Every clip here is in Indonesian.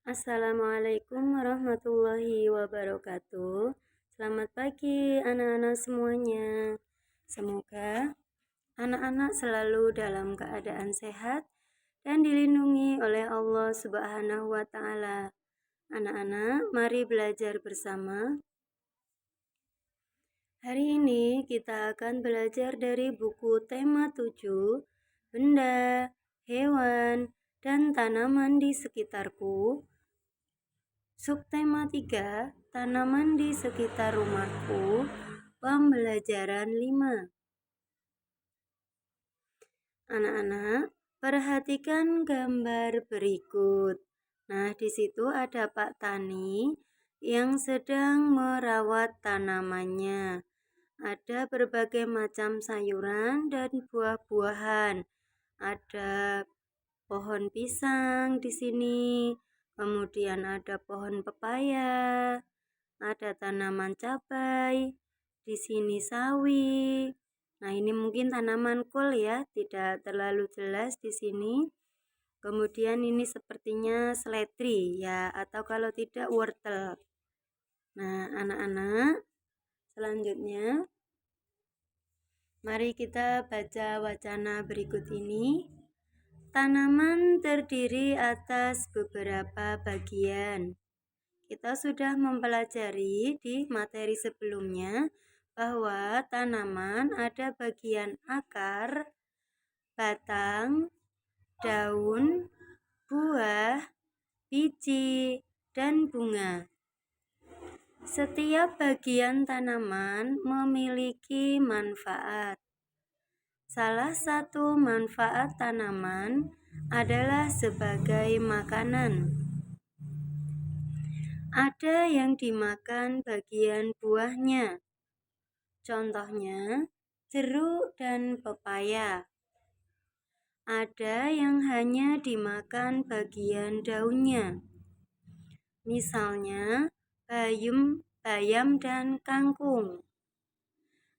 Assalamualaikum warahmatullahi wabarakatuh. Selamat pagi anak-anak semuanya. Semoga anak-anak selalu dalam keadaan sehat dan dilindungi oleh Allah Subhanahu wa taala. Anak-anak, mari belajar bersama. Hari ini kita akan belajar dari buku tema 7, Benda, Hewan, dan Tanaman di Sekitarku. Subtema 3, Tanaman di Sekitar Rumahku, Pembelajaran 5. Anak-anak, perhatikan gambar berikut. Nah, di situ ada Pak Tani yang sedang merawat tanamannya. Ada berbagai macam sayuran dan buah-buahan. Ada pohon pisang di sini. Kemudian ada pohon pepaya, ada tanaman cabai, di sini sawi. Nah, ini mungkin tanaman kol ya, tidak terlalu jelas di sini. Kemudian ini sepertinya seledri ya, atau kalau tidak wortel. Nah, anak-anak, selanjutnya mari kita baca wacana berikut ini. Tanaman terdiri atas beberapa bagian. Kita sudah mempelajari di materi sebelumnya bahwa tanaman ada bagian akar, batang, daun, buah, biji, dan bunga. Setiap bagian tanaman memiliki manfaat. Salah satu manfaat tanaman adalah sebagai makanan. Ada yang dimakan bagian buahnya, contohnya jeruk dan pepaya. Ada yang hanya dimakan bagian daunnya, misalnya bayam dan kangkung.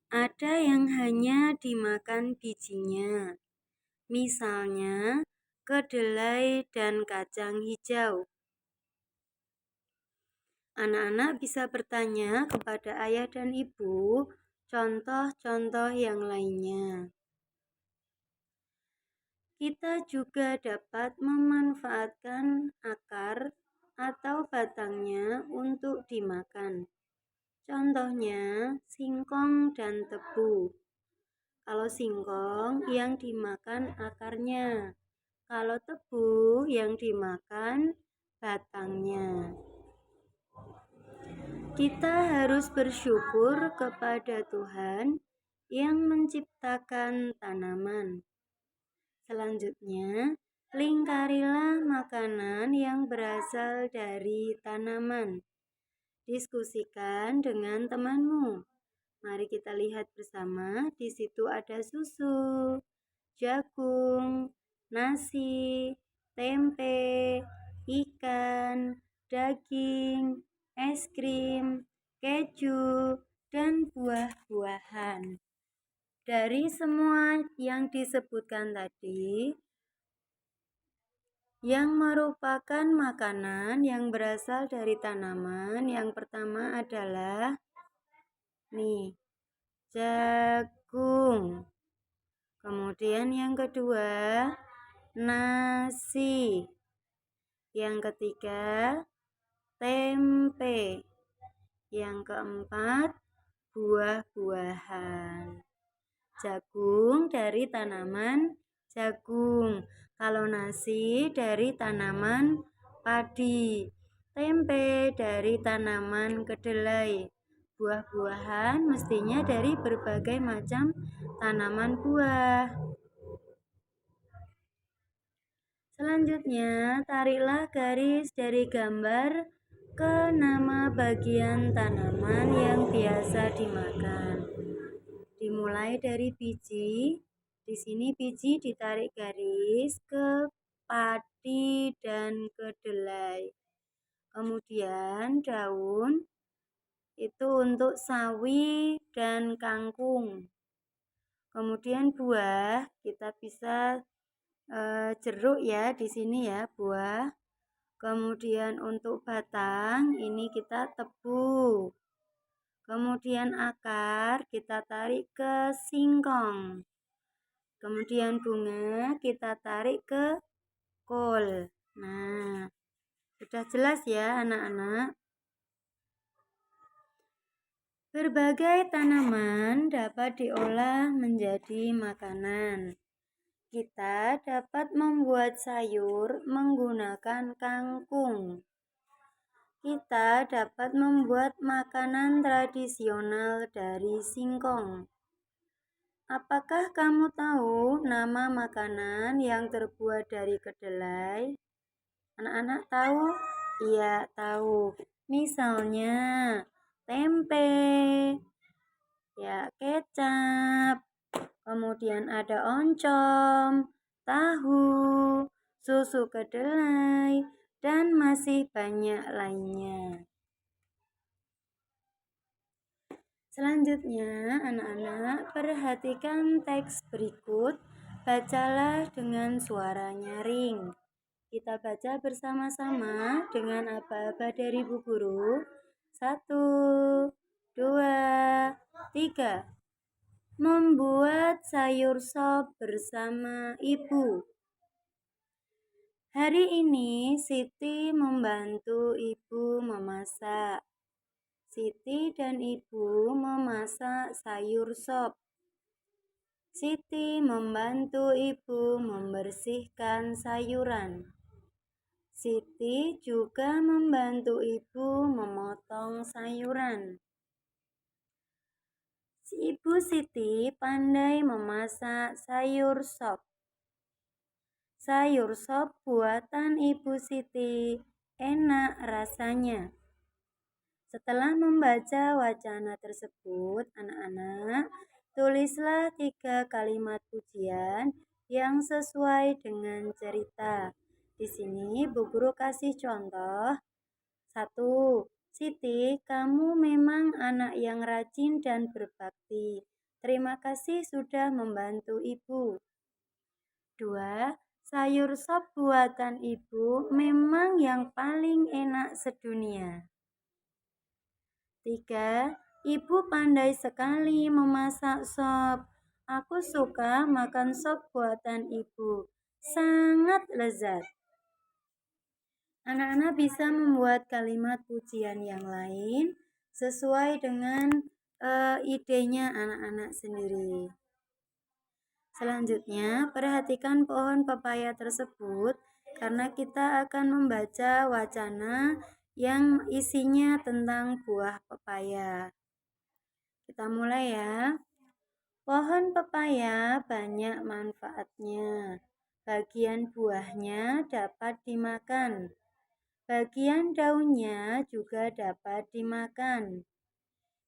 Ada yang hanya dimakan bijinya, misalnya kedelai dan kacang hijau. Anak-anak bisa bertanya kepada ayah dan ibu contoh-contoh yang lainnya. Kita juga dapat memanfaatkan akar atau batangnya untuk dimakan. Contohnya singkong dan tebu. Kalau singkong yang dimakan akarnya, kalau tebu yang dimakan batangnya. Kita harus bersyukur kepada Tuhan yang menciptakan tanaman. Selanjutnya, lingkarilah makanan yang berasal dari tanaman. Diskusikan dengan temanmu. Mari kita lihat bersama. Di situ ada susu, jagung, nasi, tempe, ikan, daging, es krim, keju, dan buah-buahan. Dari semua yang disebutkan tadi, yang merupakan makanan yang berasal dari tanaman, yang pertama adalah jagung. Kemudian yang kedua, nasi. Yang ketiga, tempe. Yang keempat, buah-buahan. Jagung dari tanaman jagung. Kalau nasi dari tanaman padi. Tempe dari tanaman kedelai. Buah-buahan mestinya dari berbagai macam tanaman buah. Selanjutnya, tariklah garis dari gambar ke nama bagian tanaman yang biasa dimakan. Dimulai dari biji. Di sini biji ditarik garis ke padi dan kedelai. Kemudian daun itu untuk sawi dan kangkung. Kemudian buah kita bisa jeruk ya di sini ya buah. Kemudian untuk batang ini kita tebu. Kemudian akar kita tarik ke singkong. Kemudian bunga kita tarik ke kol. Nah, sudah jelas ya anak-anak? Berbagai tanaman dapat diolah menjadi makanan. Kita dapat membuat sayur menggunakan kangkung. Kita dapat membuat makanan tradisional dari singkong. Apakah kamu tahu nama makanan yang terbuat dari kedelai? Anak-anak tahu? Iya, tahu. Misalnya, tempe, ya, kecap, kemudian ada oncom, tahu, susu kedelai, dan masih banyak lainnya. Selanjutnya, anak-anak perhatikan teks berikut. Bacalah dengan suara nyaring. Kita baca bersama-sama dengan aba-aba dari Bu Guru. 1, 2, 3. Membuat sayur sop bersama ibu. Hari ini Siti membantu ibu memasak. Siti dan ibu memasak sayur sop. Siti membantu ibu membersihkan sayuran. Siti juga membantu ibu memotong sayuran. Ibu Siti pandai memasak sayur sop. Sayur sop buatan Ibu Siti enak rasanya. Setelah membaca wacana tersebut, anak-anak, tulislah 3 kalimat pujian yang sesuai dengan cerita. Di sini Bu Guru kasih contoh. 1. Siti, kamu memang anak yang rajin dan berbakti. Terima kasih sudah membantu ibu. 2. Sayur sop buatan ibu memang yang paling enak sedunia. 3. Ibu pandai sekali memasak sop. Aku suka makan sop buatan ibu. Sangat lezat. Anak-anak bisa membuat kalimat pujian yang lain sesuai dengan idenya anak-anak sendiri. Selanjutnya, perhatikan pohon pepaya tersebut karena kita akan membaca wacana yang isinya tentang buah pepaya. Kita mulai ya. Pohon pepaya banyak manfaatnya. Bagian buahnya dapat dimakan. Bagian daunnya juga dapat dimakan.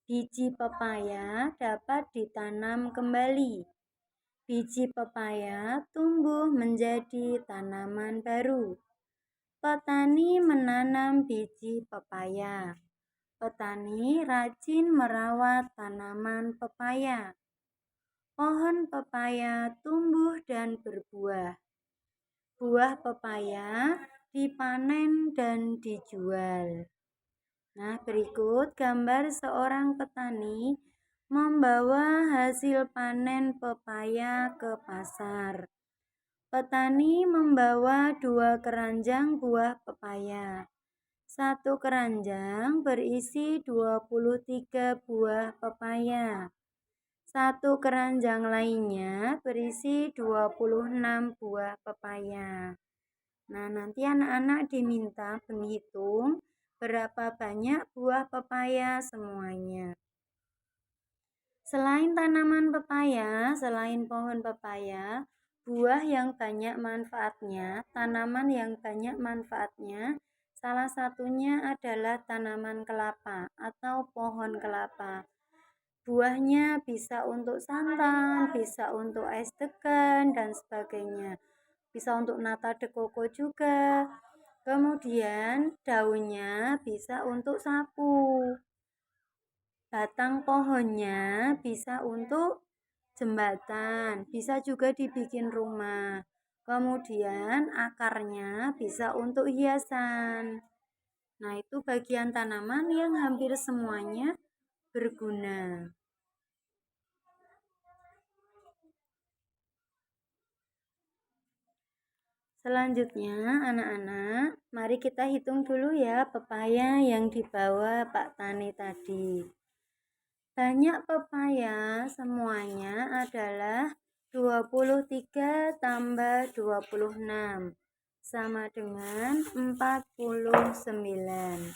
Biji pepaya dapat ditanam kembali. Biji pepaya tumbuh menjadi tanaman baru. Petani menanam biji pepaya. Petani rajin merawat tanaman pepaya. Pohon pepaya tumbuh dan berbuah. Buah pepaya dipanen dan dijual. Nah, berikut gambar seorang petani membawa hasil panen pepaya ke pasar. Petani membawa 2 keranjang buah pepaya. 1 keranjang berisi 23 buah pepaya. 1 keranjang lainnya berisi 26 buah pepaya. Nah, nanti anak-anak diminta menghitung berapa banyak buah pepaya semuanya. Selain tanaman pepaya, selain pohon pepaya, buah yang banyak manfaatnya, tanaman yang banyak manfaatnya, salah satunya adalah tanaman kelapa atau pohon kelapa. Buahnya bisa untuk santan, bisa untuk es degan, dan sebagainya. Bisa untuk nata de coco juga. Kemudian daunnya bisa untuk sapu. Batang pohonnya bisa untuk jembatan, bisa juga dibikin rumah. Kemudian akarnya bisa untuk hiasan. Nah, itu bagian tanaman yang hampir semuanya berguna. Selanjutnya, anak-anak, mari kita hitung dulu ya pepaya yang dibawa Pak Tani tadi. Banyak pepaya semuanya adalah 23 tambah 26 sama dengan 49.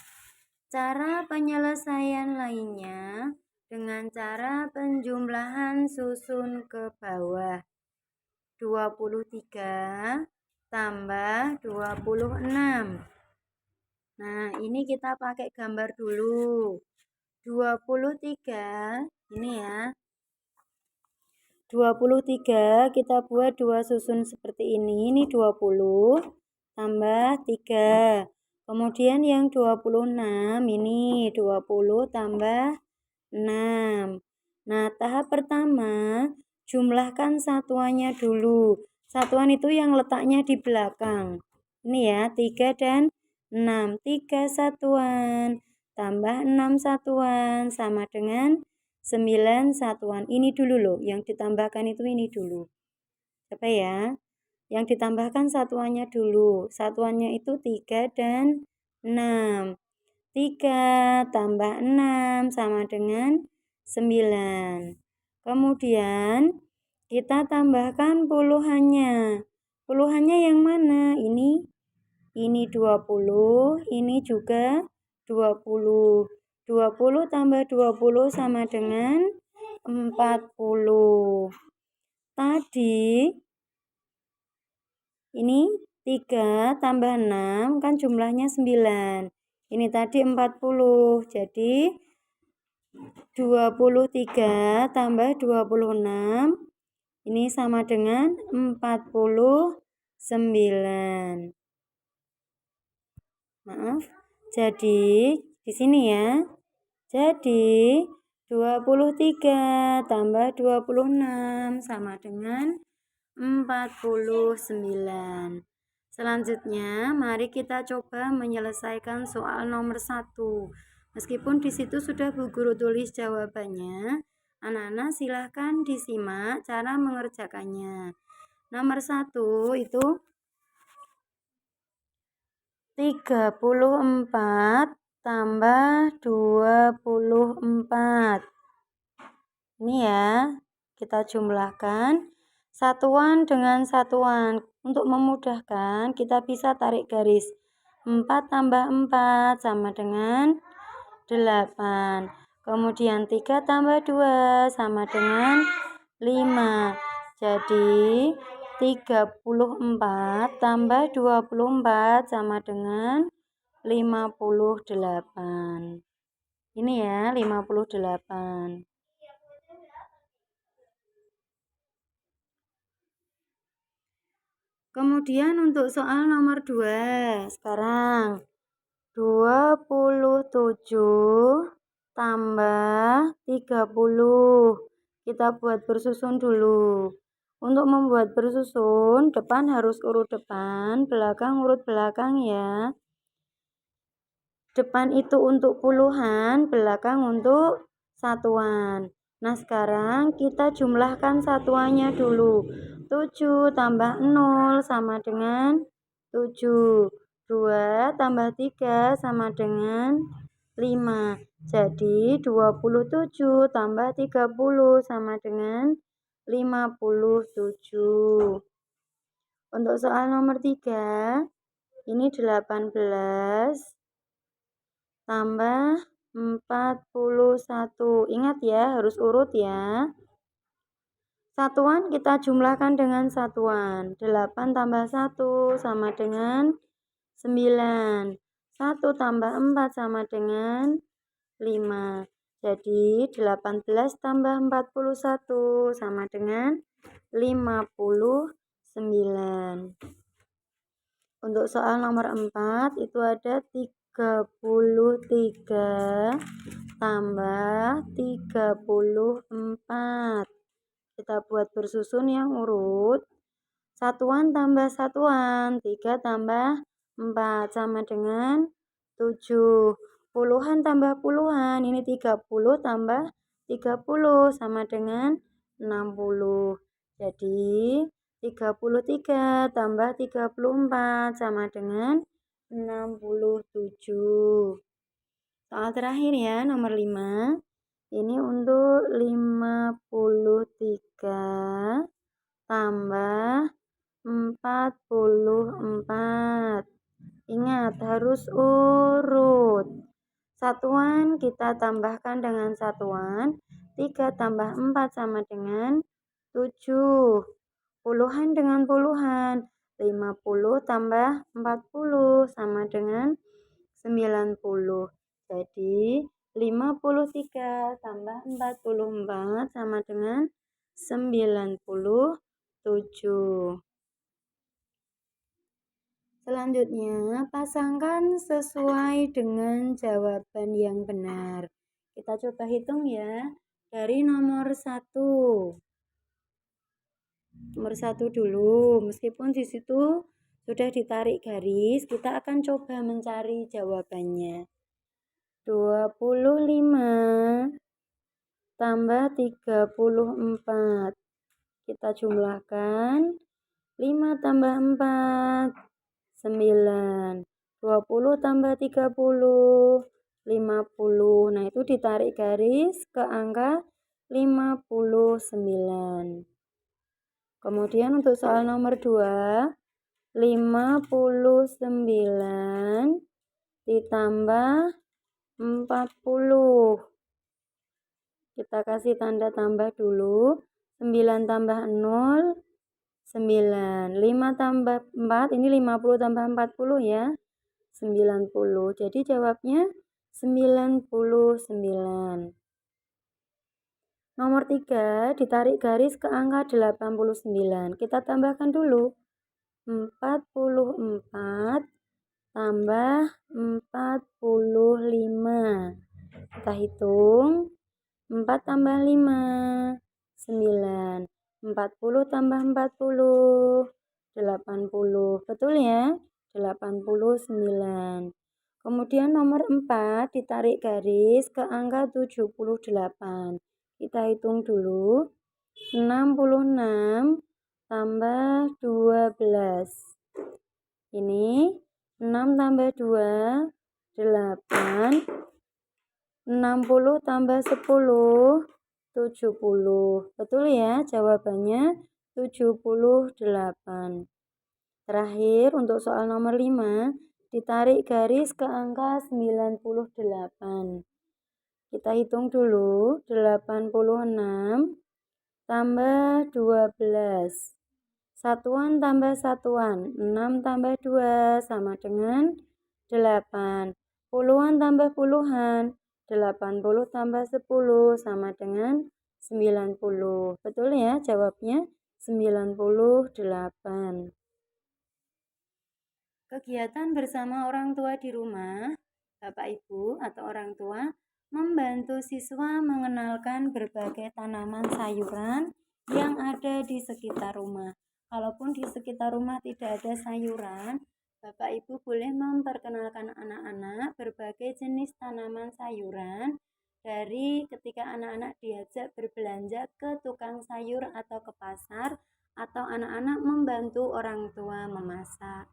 Cara penyelesaian lainnya dengan cara penjumlahan susun ke bawah. 23 tambah 26. Nah, ini kita pakai gambar dulu. 23 ini ya. 23 kita buat dua susun seperti ini. Ini 20 tambah 3. Kemudian yang 26 ini 20 tambah 6. Nah, tahap pertama jumlahkan satuannya dulu. Satuan itu yang letaknya di belakang. Ini ya, 3 dan 6. 3 satuan tambah 6 satuan sama dengan 9 satuan. Ini dulu loh, yang ditambahkan itu ini dulu. Coba ya. Yang ditambahkan satuannya dulu. Satuannya itu 3 dan 6. 3 tambah 6 sama dengan 9. Kemudian kita tambahkan puluhannya. Puluhannya yang mana? Ini 20, ini juga 20. 20 tambah 20 sama dengan 40. Tadi ini 3 tambah 6 kan jumlahnya 9. Ini tadi 40. Jadi 23 tambah 26 ini sama dengan 49. Maaf. Jadi di sini ya. Jadi 23 tambah 26 sama dengan 49. Selanjutnya, mari kita coba menyelesaikan soal nomor 1. Meskipun di situ sudah Bu Guru tulis jawabannya, anak-anak silahkan disimak cara mengerjakannya. Nomor 1 itu 34 tambah 24. Ini ya, kita jumlahkan satuan dengan satuan. Untuk memudahkan, kita bisa tarik garis. 4 tambah 4 sama dengan 8. Kemudian 3 tambah 2 sama dengan 5. Jadi 34 tambah 24 sama dengan 58. Ini ya, 58. Kemudian untuk soal nomor 2, sekarang 27 tambah 30. Kita buat bersusun dulu. Untuk membuat bersusun, depan harus urut depan, belakang urut belakang ya. Depan itu untuk puluhan, belakang untuk satuan. Nah, sekarang kita jumlahkan satuannya dulu. 7 tambah 0 sama dengan 7. 2 tambah 3 sama dengan 5. Jadi 27 tambah 30 sama dengan 57. Untuk soal nomor 3, ini 18 tambah 41. Ingat ya, harus urut ya. Satuan kita jumlahkan dengan satuan. 8 tambah 1 sama dengan 9. 1 tambah 4 sama dengan 5. Jadi 18 tambah 41 sama dengan 59. Untuk soal nomor 4 itu ada 33 tambah 34. Kita buat bersusun yang urut. Satuan tambah satuan, 3 tambah 4 sama dengan 7. Puluhan tambah puluhan, ini 30 tambah 30 sama dengan 60. Jadi 33 tambah 34 sama dengan 67. Soal terakhir ya, nomor 5. Ini untuk 53 tambah 44. Ingat, harus urut. Satuan kita tambahkan dengan satuan. 3 tambah 4 sama dengan 7. Puluhan dengan puluhan. 50 tambah 40 sama dengan 90. Jadi 53 tambah 44 sama dengan 97. Selanjutnya, pasangkan sesuai dengan jawaban yang benar. Kita coba hitung ya, dari nomor 1. Nomor 1 dulu, meskipun di situ sudah ditarik garis, kita akan coba mencari jawabannya. 25 tambah 34. Kita jumlahkan. 5 tambah 4. 9. 20 tambah 30. 50. Nah, itu ditarik garis ke angka 59. Kemudian untuk soal nomor 2, 59 ditambah 40. Kita kasih tanda tambah dulu. 9 tambah 0, 9. 5 tambah 4, ini 50 tambah 40 ya. 90. Jadi jawabnya 99. Nomor 3, ditarik garis ke angka 89. Kita tambahkan dulu. 44 tambah 45. Kita hitung. 4 tambah 5, 9. 40 tambah 40, 80. Betul ya? 89. Kemudian nomor 4 ditarik garis ke angka 78. Kita hitung dulu. 66 tambah 12. Ini 6 tambah 2, 8. 60 tambah 10, 70. Betul ya? Jawabannya 78. Terakhir untuk soal nomor 5, ditarik garis ke angka 98. Kita hitung dulu. 86 tambah 12. Satuan tambah satuan. 6 tambah 2 sama dengan 8. Puluhan tambah puluhan. 80 tambah 10 sama dengan 90. Betul ya jawabnya? 98. Kegiatan bersama orang tua di rumah, Bapak Ibu atau orang tua membantu siswa mengenalkan berbagai tanaman sayuran yang ada di sekitar rumah. Kalaupun di sekitar rumah tidak ada sayuran, Bapak Ibu boleh memperkenalkan anak-anak berbagai jenis tanaman sayuran dari ketika anak-anak diajak berbelanja ke tukang sayur atau ke pasar, atau anak-anak membantu orang tua memasak.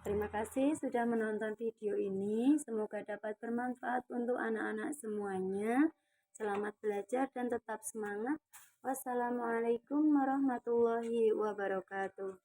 Terima kasih sudah menonton video ini. Semoga dapat bermanfaat untuk anak-anak semuanya. Selamat belajar dan tetap semangat. Wassalamualaikum warahmatullahi wabarakatuh.